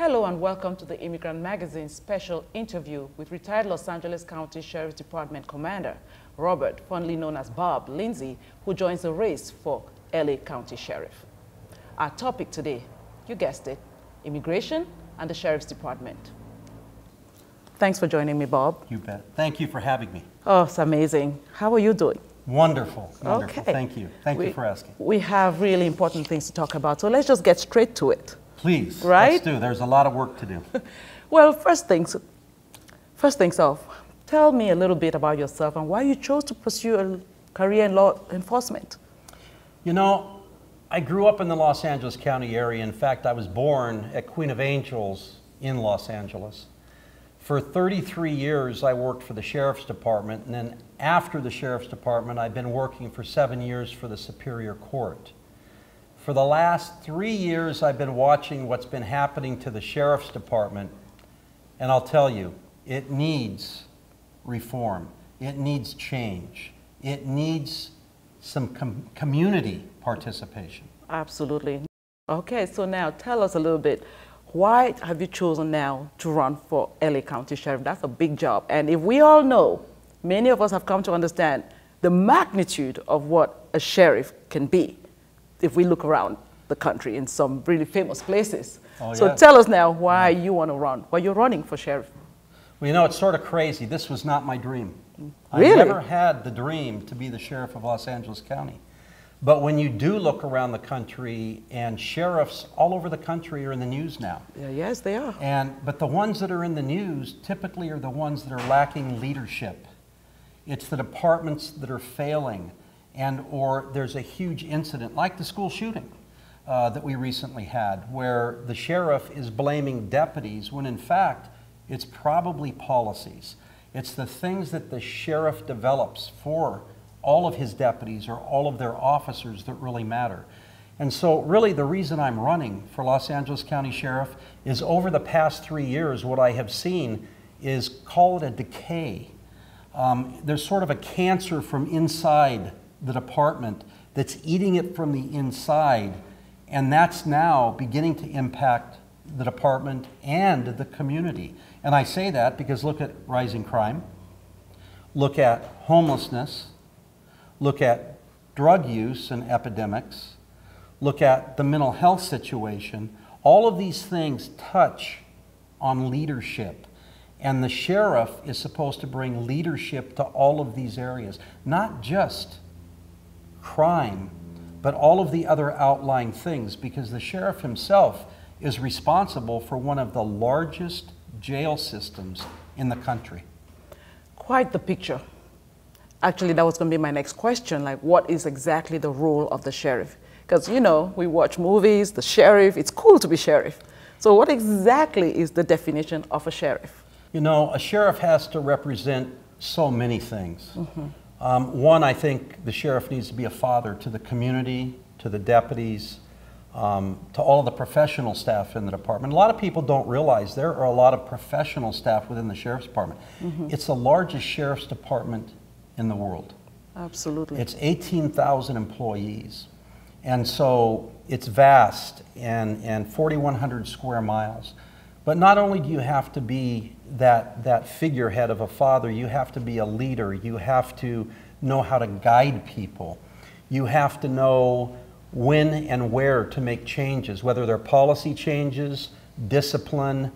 Hello and welcome to the Immigrant magazine special interview with retired Los Angeles County Sheriff's Department Commander Robert, fondly known as Bob Lindsey, who joins the race for LA County Sheriff. Our topic today, you guessed it, immigration and the Sheriff's Department. Thanks for joining me, Bob. You bet. Thank you for having me. Oh, it's amazing. How are you doing? Wonderful. Wonderful. Okay. Thank you. Thank you for asking. We have really important things to talk about, so let's just get straight to it. Please. Right? Let's do. There's a lot of work to do. Well, first things off, tell me a little bit about yourself and why you chose to pursue a career in law enforcement. You know, I grew up in the Los Angeles County area. In fact, I was born at Queen of Angels in Los Angeles. For 33 years, I worked for the Sheriff's Department, and then after the Sheriff's Department, I've been working for 7 years for the Superior Court. For the last 3 years, I've been watching what's been happening to the Sheriff's Department, and I'll tell you, it needs reform. It needs change. It needs some community participation. Absolutely. Okay, so now tell us a little bit, why have you chosen now to run for LA County Sheriff? That's a big job. And if we all know, many of us have come to understand the magnitude of what a sheriff can be if we look around the country in some really famous places. Oh, so yeah. Tell us now why you want to run, why you're running for sheriff. Well, you know, it's sort of crazy. This was not my dream. Really? I never had the dream to be the sheriff of Los Angeles County. But when you do look around the country, and sheriffs all over the country are in the news now. Yeah, yes, they are. But the ones that are in the news typically are the ones that are lacking leadership. It's the departments that are failing, or there's a huge incident like the school shooting that we recently had, where the sheriff is blaming deputies when in fact it's probably policies. It's the things that the sheriff develops for all of his deputies or all of their officers that really matter. And so really the reason I'm running for Los Angeles County Sheriff is over the past 3 years, what I have seen is, call it a decay. There's sort of a cancer from inside the department that's eating it from the inside, and that's now beginning to impact the department and the community. And I say that because look at rising crime, look at homelessness, look at drug use and epidemics, look at the mental health situation. All of these things touch on leadership. And the sheriff is supposed to bring leadership to all of these areas, not just crime, but all of the other outlying things, because the sheriff himself is responsible for one of the largest jail systems in the country. Quite the picture. Actually, that was going to be my next question, like what is exactly the role of the sheriff? Because, you know, we watch movies, the sheriff, it's cool to be sheriff. So what exactly is the definition of a sheriff? You know, a sheriff has to represent so many things. One, I think the sheriff needs to be a father to the community, to the deputies, to all of the professional staff in the department. A lot of people don't realize there are a lot of professional staff within the sheriff's department. It's the largest sheriff's department in the world. Absolutely. It's 18,000 employees. And so it's vast and 4,100 square miles. But not only do you have to be that figurehead of a father, you have to be a leader. You have to know how to guide people. You have to know when and where to make changes, whether they're policy changes, discipline,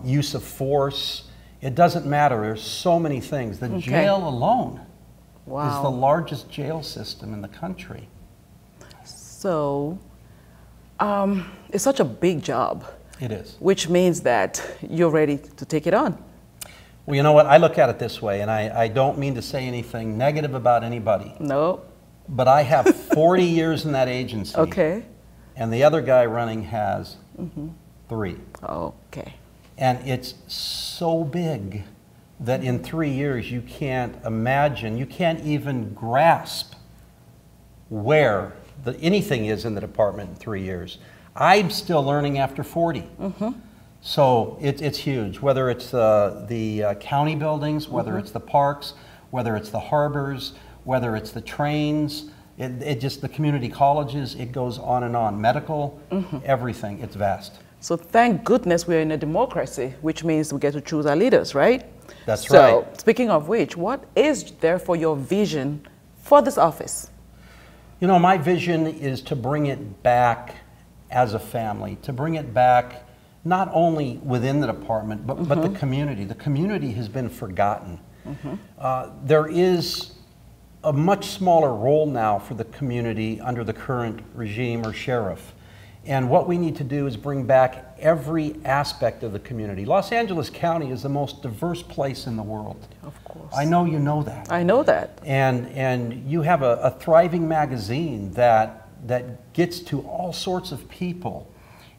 use of force. It doesn't matter. There's so many things. The jail alone is the largest jail system in the country. So it's such a big job. It is. Which means that you're ready to take it on. Well, you know what? I look at it this way, and I don't mean to say anything negative about anybody. No. But I have 40 years in that agency. Okay. And the other guy running has 3. Okay. And it's so big that in 3 years you can't imagine, you can't even grasp where anything is in the department in 3 years. I'm still learning after 40. So it's huge, whether it's the county buildings, whether it's the parks, whether it's the harbors, whether it's the trains, it just the community colleges, it goes on and on. Medical, everything, it's vast. So thank goodness we're in a democracy, which means we get to choose our leaders, right? That's right. So speaking of which, what is therefore your vision for this office? You know, my vision is to bring it back as a family, to bring it back not only within the department, but the community. The community has been forgotten. There is a much smaller role now for the community under the current regime or sheriff. And what we need to do is bring back every aspect of the community. Los Angeles County is the most diverse place in the world. Of course. I know you know that. I know that. And you have a thriving magazine that gets to all sorts of people.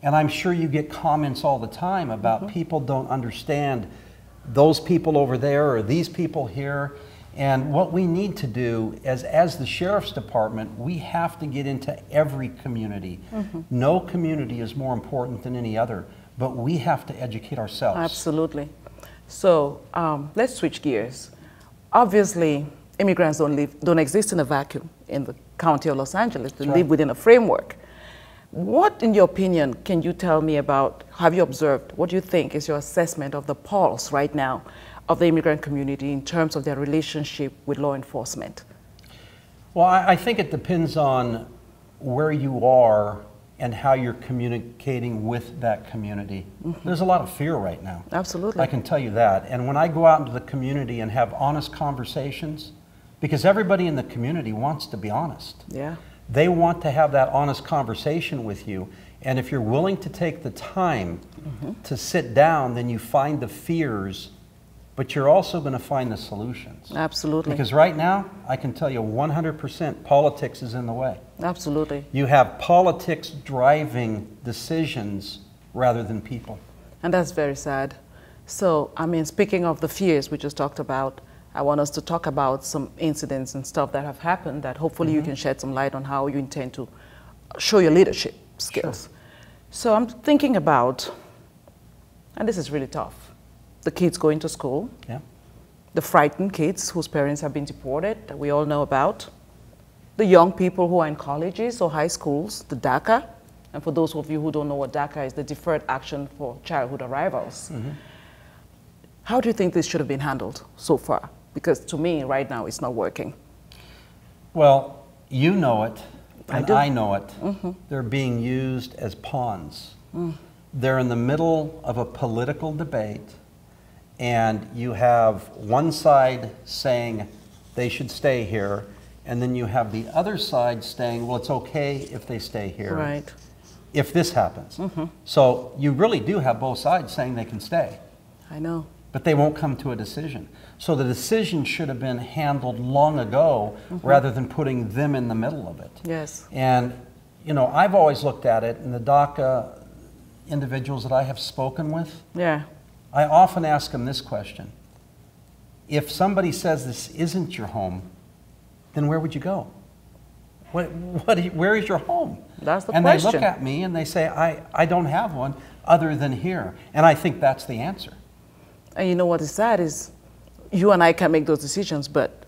And I'm sure you get comments all the time about people don't understand those people over there or these people here. And what we need to do as the Sheriff's Department, we have to get into every community. No community is more important than any other, but we have to educate ourselves. Absolutely. So let's switch gears. Obviously, immigrants don't exist in a vacuum in the county of Los Angeles. They live within a framework. What, in your opinion, can you tell me about, have you observed, what do you think is your assessment of the pulse right now of the immigrant community in terms of their relationship with law enforcement? Well, I think it depends on where you are and how you're communicating with that community. There's a lot of fear right now. Absolutely. I can tell you that. And when I go out into the community and have honest conversations, because everybody in the community wants to be honest. Yeah. They want to have that honest conversation with you. And if you're willing to take the time to sit down, then you find the fears, but you're also going to find the solutions. Absolutely. Because right now, I can tell you 100% politics is in the way. Absolutely. You have politics driving decisions rather than people. And that's very sad. So, I mean, speaking of the fears we just talked about, I want us to talk about some incidents and stuff that have happened that hopefully you can shed some light on how you intend to show your leadership skills. Sure. So I'm thinking about, and this is really tough, the kids going to school, the frightened kids whose parents have been deported that we all know about, the young people who are in colleges or high schools, the DACA, and for those of you who don't know what DACA is, the Deferred Action for Childhood Arrivals. How do you think this should have been handled so far? Because to me, right now, it's not working. Well, you know it, and I know it. They're being used as pawns. They're in the middle of a political debate, and you have one side saying they should stay here, and then you have the other side saying, well, it's okay if they stay here. Right. If this happens. So you really do have both sides saying they can stay. I know. But they won't come to a decision. So the decision should have been handled long ago rather than putting them in the middle of it. Yes. And, you know, I've always looked at it, and the DACA individuals that I have spoken with, I often ask them this question. If somebody says this isn't your home, then where would you go? Where is your home? That's the question. And they look at me and they say, I don't have one other than here. And I think that's the answer. And you know what is sad is you and I can't make those decisions, but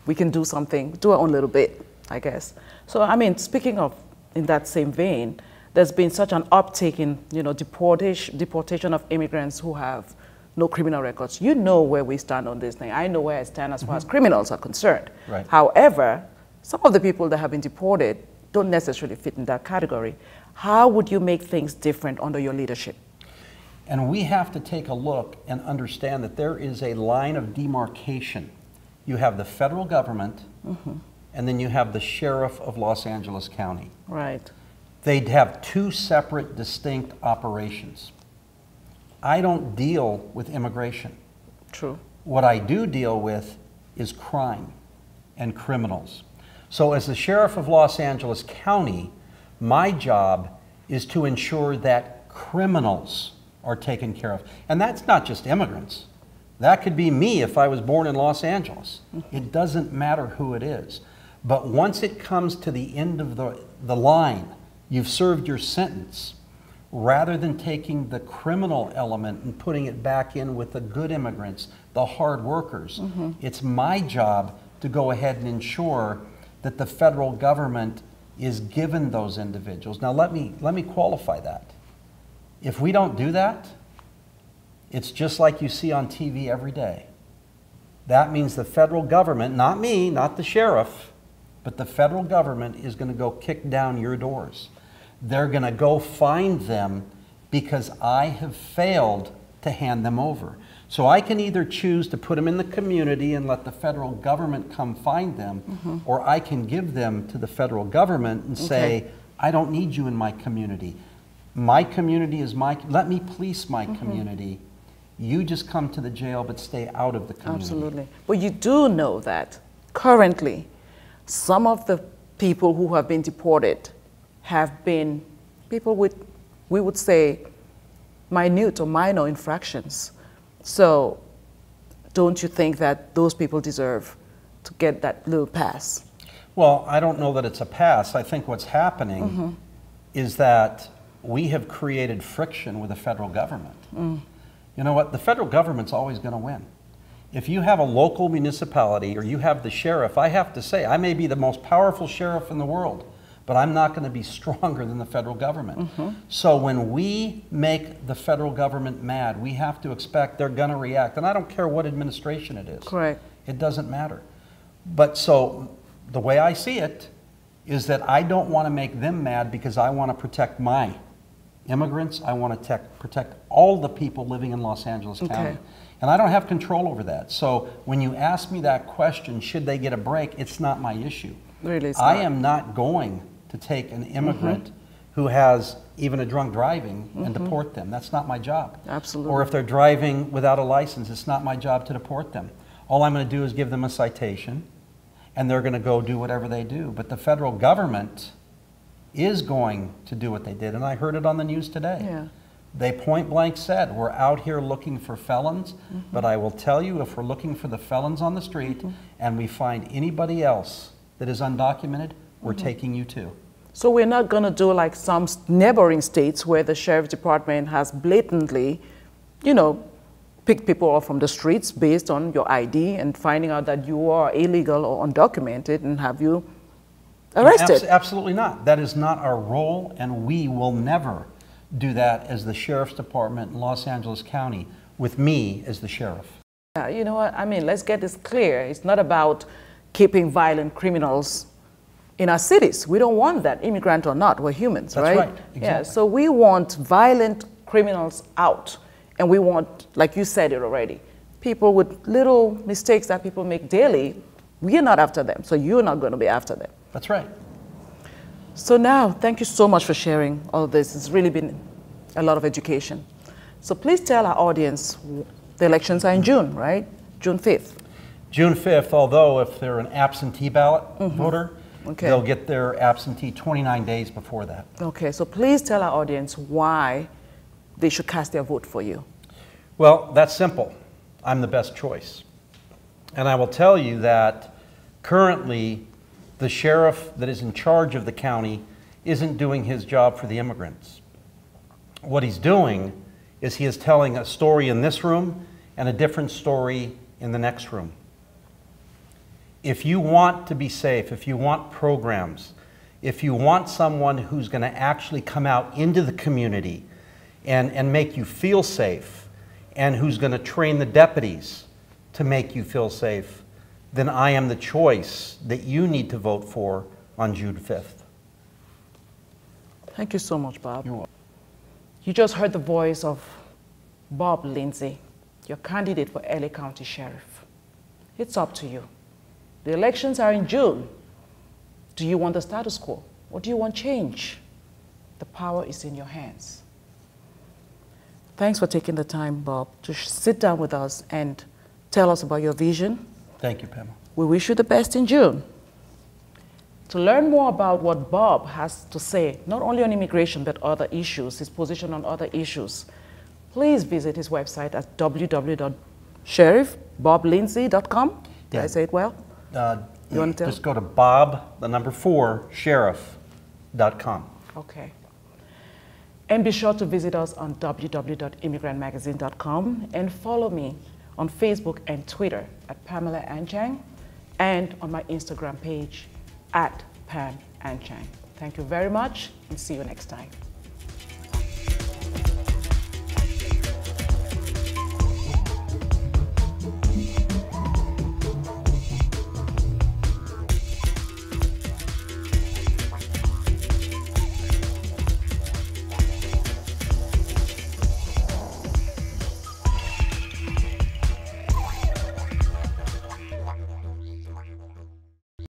we can do something, do our own little bit, I guess. So, I mean, speaking of in that same vein, there's been such an uptake in, you know, deportation of immigrants who have no criminal records. You know where we stand on this thing. I know where I stand as far as criminals are concerned. Right. However, some of the people that have been deported don't necessarily fit in that category. How would you make things different under your leadership? And we have to take a look and understand that there is a line of demarcation. You have the federal government, and then you have the sheriff of Los Angeles County. Right. They'd have two separate, distinct operations. I don't deal with immigration. True. What I do deal with is crime and criminals. So as the sheriff of Los Angeles County, my job is to ensure that criminals are taken care of. And that's not just immigrants. That could be me if I was born in Los Angeles. It doesn't matter who it is. But once it comes to the end of the line, you've served your sentence, rather than taking the criminal element and putting it back in with the good immigrants, the hard workers, it's my job to go ahead and ensure that the federal government is given those individuals. Now let me qualify that. If we don't do that, it's just like you see on TV every day. That means the federal government, not me, not the sheriff, but the federal government is going to go kick down your doors. They're going to go find them because I have failed to hand them over. So I can either choose to put them in the community and let the federal government come find them, or I can give them to the federal government and say, I don't need you in my community. My community is let me police my community. You just come to the jail, but stay out of the community. Absolutely. But you do know that currently, some of the people who have been deported have been people with, we would say, minute or minor infractions. So don't you think that those people deserve to get that little pass? Well, I don't know that it's a pass. I think what's happening is that we have created friction with the federal government. You know what? The federal government's always going to win. If you have a local municipality or you have the sheriff, I have to say, I may be the most powerful sheriff in the world, but I'm not going to be stronger than the federal government. So when we make the federal government mad, we have to expect they're going to react. And I don't care what administration it is. Correct. It doesn't matter. But so the way I see it is that I don't want to make them mad because I want to protect my immigrants. I want to protect all the people living in Los Angeles County. And I don't have control over that. So when you ask me that question, should they get a break, it's not my issue. Really, I am not going to take an immigrant who has even a drunk driving and deport them. That's not my job. Absolutely. Or if they're driving without a license, it's not my job to deport them. All I'm going to do is give them a citation, and they're going to go do whatever they do. But the federal government is going to do what they did, and I heard it on the news today. They point blank said, we're out here looking for felons, but I will tell you, if we're looking for the felons on the street and we find anybody else that is undocumented, we're taking you too. So we're not going to do like some neighboring states where the sheriff's department has blatantly, you know, picked people off from the streets based on your ID and finding out that you are illegal or undocumented and have you arrested. Absolutely not. That is not our role, and we will never do that as the Sheriff's Department in Los Angeles County with me as the sheriff. Yeah, you know what? I mean, let's get this clear. It's not about keeping violent criminals in our cities. We don't want that, immigrant or not. We're humans, That's right? right. Exactly. Yeah, so we want violent criminals out. And we want, like you said it already, people with little mistakes that people make daily, we're not after them. So you're not going to be after them. That's right. So now, thank you so much for sharing all of this. It's really been a lot of education. So please tell our audience, the elections are in June, right? June 5th. June 5th, although if they're an absentee ballot voter, they'll get their absentee 29 days before that. Okay, so please tell our audience why they should cast their vote for you. Well, that's simple. I'm the best choice. And I will tell you that currently the sheriff that is in charge of the county isn't doing his job for the immigrants. What he's doing is he is telling a story in this room and a different story in the next room. If you want to be safe, if you want programs, if you want someone who's going to actually come out into the community and make you feel safe, and who's going to train the deputies to make you feel safe, then I am the choice that you need to vote for on June 5th. Thank you so much, Bob. You're welcome. You just heard the voice of Bob Lindsey, your candidate for LA County Sheriff. It's up to you. The elections are in June. Do you want the status quo or do you want change? The power is in your hands. Thanks for taking the time, Bob, to sit down with us and tell us about your vision. Thank you, Pamela. We wish you the best in June. To learn more about what Bob has to say, not only on immigration, but other issues, his position on other issues, please visit his website at www.sheriffboblindsey.com. Did I say it well? You want to just go to bob4sheriff.com. Okay. And be sure to visit us on www.immigrantmagazine.com and follow me on Facebook and Twitter at Pamela Anchang and on my Instagram page at Pam Anchang. Thank you very much and see you next time.